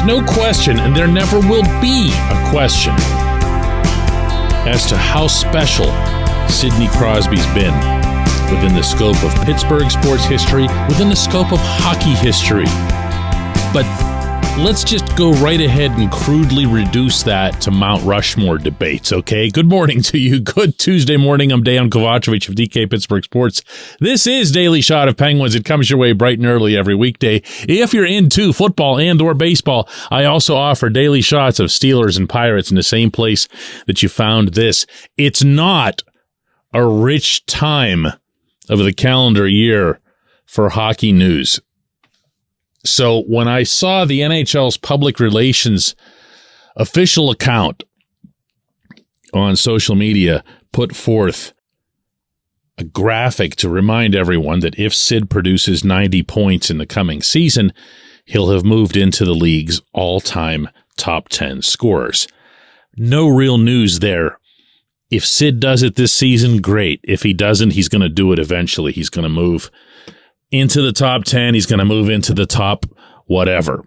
no question, and there never will be a question as to how special Sidney Crosby's been within the scope of Pittsburgh sports history, within the scope of hockey history. But let's just go right ahead and crudely reduce that to Mount Rushmore debates, okay? Good morning to you. Good Tuesday morning. I'm Dejan Kovacevic of DK Pittsburgh Sports. This is Daily Shot of Penguins. It comes your way bright and early every weekday. If you're into football and or baseball, I also offer daily shots of Steelers and Pirates in the same place that you found this. It's not a rich time of the calendar year for hockey news. So when I saw the NHL's public relations official account on social media put forth a graphic to remind everyone that if Sid produces 90 points in the coming season, he'll have moved into the league's all-time top 10 scorers. No real news there. If Sid does it this season, great. If he doesn't, he's going to do it eventually. He's going to move into the top 10. He's going to move into the top whatever.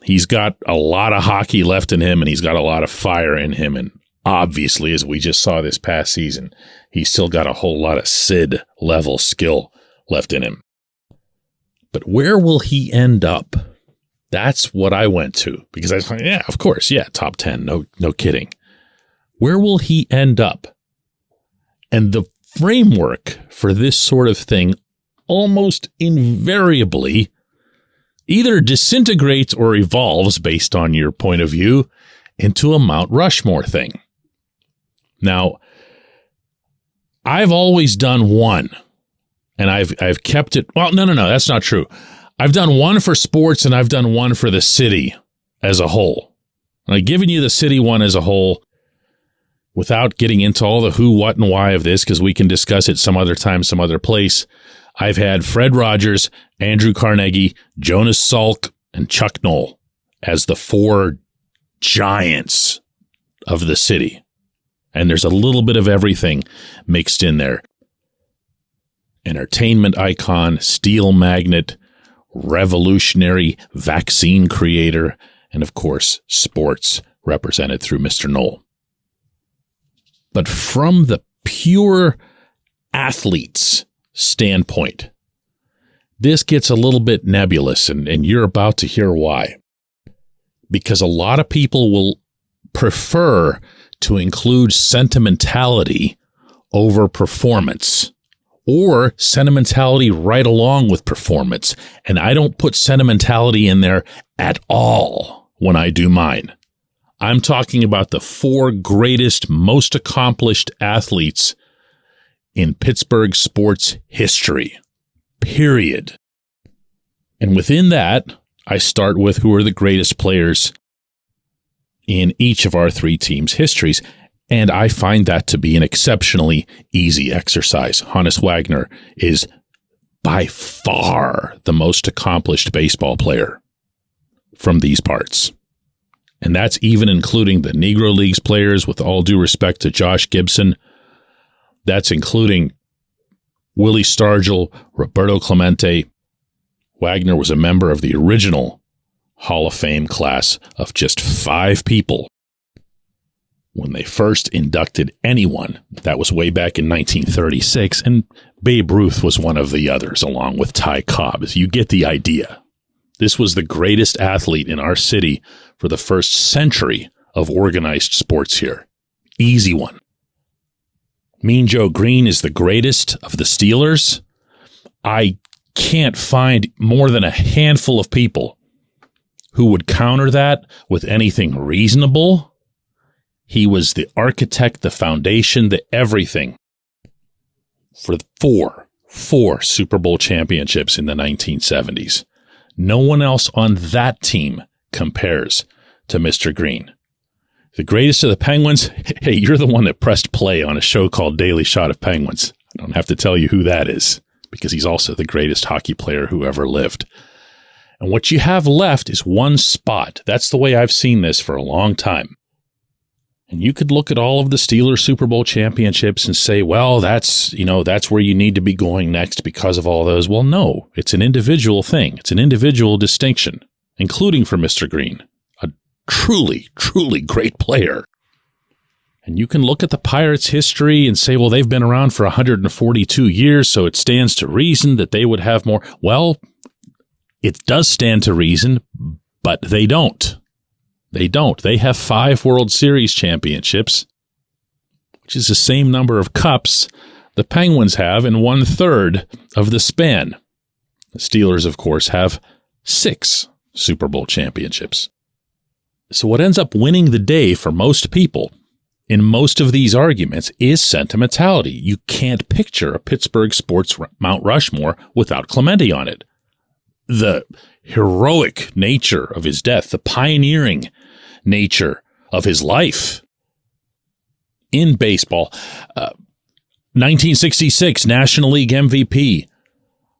He's got a lot of hockey left in him, and he's got a lot of fire in him. And obviously, as we just saw this past season, he's still got a whole lot of Sid-level skill left in him. But where will he end up? That's what I went to, because I was like, yeah, of course, yeah, top 10, no kidding. Where will he end up? And the framework for this sort of thing almost invariably either disintegrates or evolves, based on your point of view, into a Mount Rushmore thing. Now, I've always done one, and I've kept it. Well, no, that's not true. I've done one for sports, and I've done one for the city as a whole. And I've given you the city one as a whole without getting into all the who, what, and why of this, because we can discuss it some other time, some other place. I've had Fred Rogers, Andrew Carnegie, Jonas Salk, and Chuck Knoll as the four giants of the city. And there's a little bit of everything mixed in there. Entertainment icon, steel magnate, revolutionary vaccine creator, and of course, sports represented through Mr. Knoll. But from the pure athletes standpoint, this gets a little bit nebulous, and you're about to hear why. Because a lot of people will prefer to include sentimentality over performance, or sentimentality right along with performance. And I don't put sentimentality in there at all when I do mine. I'm talking about the four greatest, most accomplished athletes in Pittsburgh sports history, period. And within that, I start with who are the greatest players in each of our three teams' histories. And I find that to be an exceptionally easy exercise. Hannes Wagner is by far the most accomplished baseball player from these parts. And that's even including the Negro Leagues players, with all due respect to Josh Gibson. That's including Willie Stargell, Roberto Clemente. Wagner was a member of the original Hall of Fame class of just 5 people when they first inducted anyone. That was way back in 1936, and Babe Ruth was one of the others, along with Ty Cobb. You get the idea. This was the greatest athlete in our city for the first century of organized sports here. Easy one. Mean Joe Green is the greatest of the Steelers. I can't find more than a handful of people who would counter that with anything reasonable. He was the architect, the foundation, the everything for four Super Bowl championships in the 1970s. No one else on that team compares to Mr. Green. The greatest of the Penguins, hey, you're the one that pressed play on a show called Daily Shot of Penguins. I don't have to tell you who that is, because he's also the greatest hockey player who ever lived. And what you have left is one spot. That's the way I've seen this for a long time. And you could look at all of the Steelers Super Bowl championships and say, well, that's where you need to be going next because of all those. Well, no, it's an individual thing. It's an individual distinction, including for Mr. Green. truly, truly great player. And you can look at the Pirates' history and say, well, they've been around for 142 years, so it stands to reason that they would have more. Well, it does stand to reason, but they don't. They don't. They have 5 World Series championships, which is the same number of cups the Penguins have in 1/3 of the span. The Steelers, of course, have 6 Super Bowl championships. So what ends up winning the day for most people in most of these arguments is sentimentality. You can't picture a Pittsburgh Sports Mount Rushmore without Clemente on it. The heroic nature of his death, the pioneering nature of his life in baseball. 1966 National League MVP,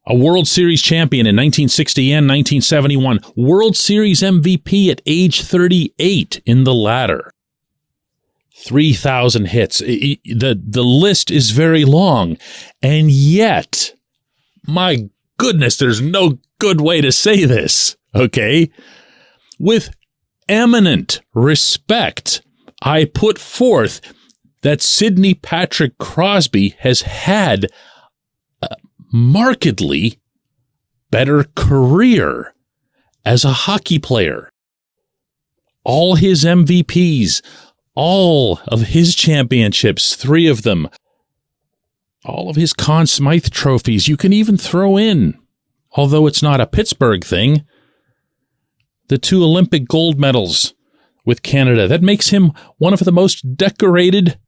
a World Series champion in 1960 and 1971, World Series MVP at age 38 in the latter. 3,000 hits. The list is very long, and yet, my goodness, there's no good way to say this, okay? With eminent respect, I put forth that Sidney Patrick Crosby has had a markedly better career as a hockey player. All his MVPs, all of his championships, 3 of them, all of his Conn Smythe trophies, you can even throw in, although it's not a Pittsburgh thing, the 2 Olympic gold medals with Canada. That makes him one of the most decorated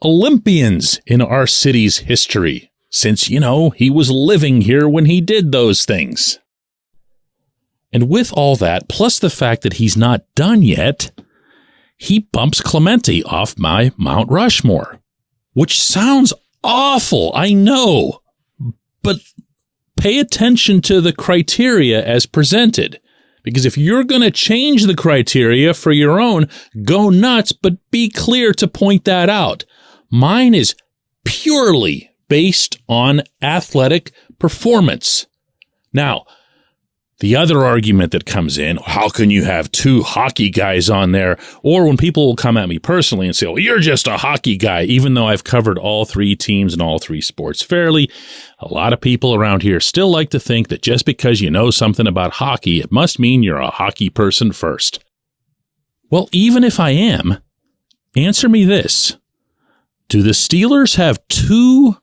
Olympians in our city's history, since, he was living here when he did those things. And with all that, plus the fact that he's not done yet, he bumps Clemente off my Mount Rushmore, which sounds awful, I know, but pay attention to the criteria as presented. Because if you're going to change the criteria for your own, go nuts, but be clear to point that out. Mine is purely based on athletic performance. Now, the other argument that comes in, how can you have 2 hockey guys on there? Or when people will come at me personally and say, well, you're just a hockey guy, even though I've covered all 3 teams and all 3 sports fairly. A lot of people around here still like to think that just because you know something about hockey, it must mean you're a hockey person first. Well, even if I am, answer me this. Do the Steelers have 2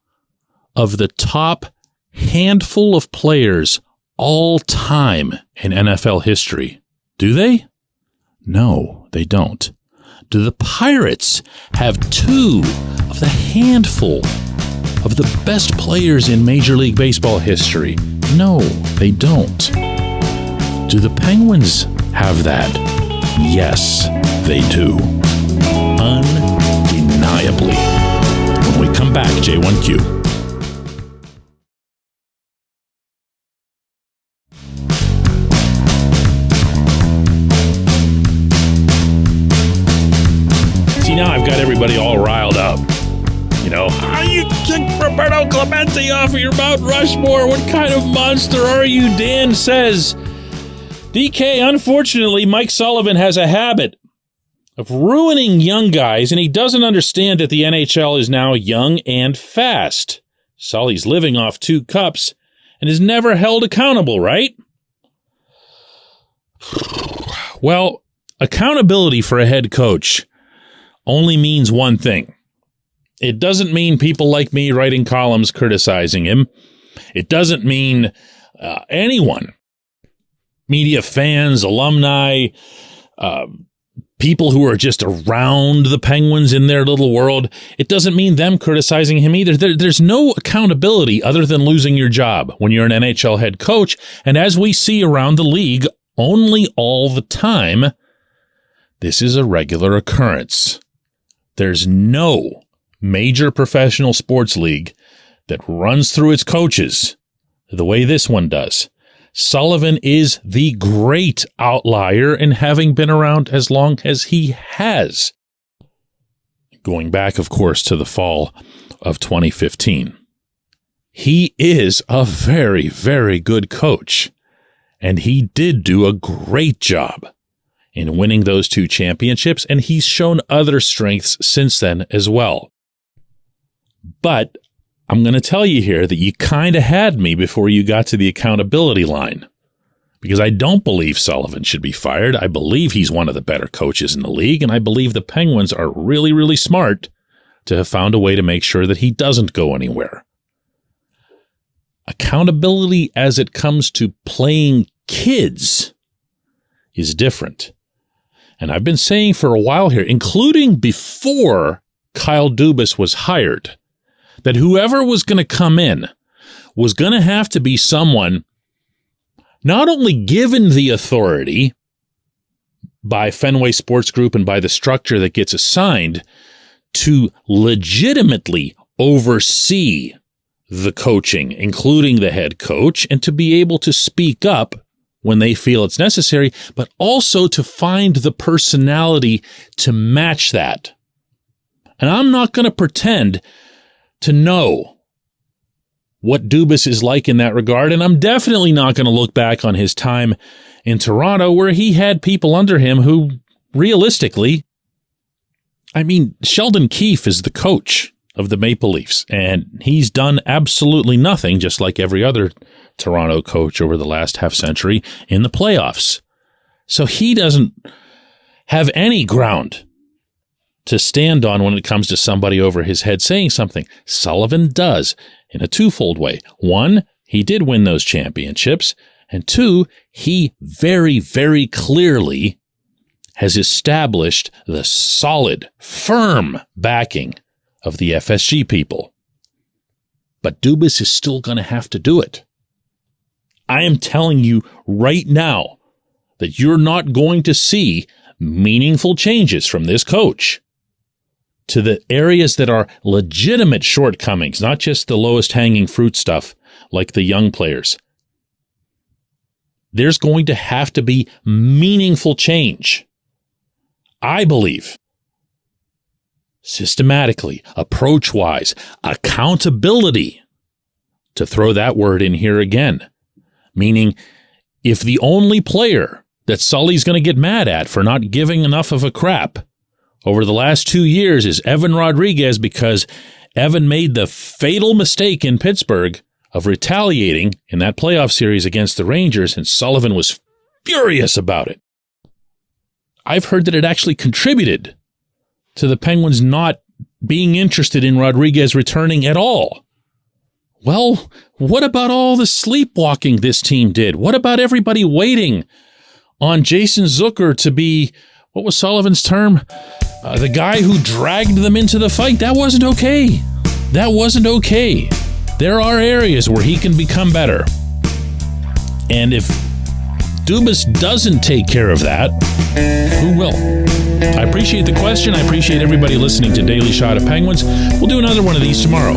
of the top handful of players all time in NFL history? Do they? No, they don't. Do the Pirates have 2 of the handful of the best players in Major League Baseball history? No, they don't. Do the Penguins have that? Yes, they do. Undeniably. When we come back, J1Q. Now I've got everybody all riled up. How you kick Roberto Clemente off of your Mount Rushmore? What kind of monster are you? Dan says, DK, unfortunately, Mike Sullivan has a habit of ruining young guys, and he doesn't understand that the NHL is now young and fast. Sully's living off 2 cups and is never held accountable, right? Well, accountability for a head coach only means one thing. It doesn't mean people like me writing columns criticizing him. It doesn't mean anyone, media fans, alumni, people who are just around the Penguins in their little world. It doesn't mean them criticizing him either. There's no accountability other than losing your job when you're an NHL head coach. And as we see around the league only all the time, this is a regular occurrence. There's no major professional sports league that runs through its coaches the way this one does. Sullivan is the great outlier in having been around as long as he has. Going back, of course, to the fall of 2015. He is a very, very good coach, and he did do a great job in winning those 2 championships, and he's shown other strengths since then as well. But I'm going to tell you here that you kind of had me before you got to the accountability line, because I don't believe Sullivan should be fired. I believe he's one of the better coaches in the league, and I believe the Penguins are really, really smart to have found a way to make sure that he doesn't go anywhere. Accountability as it comes to playing kids is different. And I've been saying for a while here, including before Kyle Dubas was hired, that whoever was going to come in was going to have to be someone not only given the authority by Fenway Sports Group and by the structure that gets assigned to legitimately oversee the coaching, including the head coach, and to be able to speak up when they feel it's necessary, but also to find the personality to match that. And I'm not going to pretend to know what Dubas is like in that regard, and I'm definitely not going to look back on his time in Toronto where he had people under him who, realistically, Sheldon Keefe is the coach of the Maple Leafs, and he's done absolutely nothing, just like every other Toronto coach over the last half century in the playoffs. So he doesn't have any ground to stand on when it comes to somebody over his head saying something. Sullivan does in a twofold way. One, he did win those championships, and 2, he very, very clearly has established the solid, firm backing of the FSG people. But Dubas is still going to have to do it. I am telling you right now that you're not going to see meaningful changes from this coach to the areas that are legitimate shortcomings, not just the lowest hanging fruit stuff like the young players. There's going to have to be meaningful change. I believe, systematically, approach-wise, accountability, to throw that word in here again, meaning if the only player that Sully's going to get mad at for not giving enough of a crap over the last 2 years is Evan Rodriguez because Evan made the fatal mistake in Pittsburgh of retaliating in that playoff series against the Rangers, and Sullivan was furious about it. I've heard that it actually contributed to the Penguins not being interested in Rodriguez returning at all. Well, what about all the sleepwalking this team did? What about everybody waiting on Jason Zucker to be, what was Sullivan's term? The guy who dragged them into the fight. That wasn't okay. That wasn't okay. There are areas where he can become better. And if Dubas doesn't take care of that, who will? I appreciate the question. I appreciate everybody listening to Daily Shot of Penguins. We'll do another one of these tomorrow.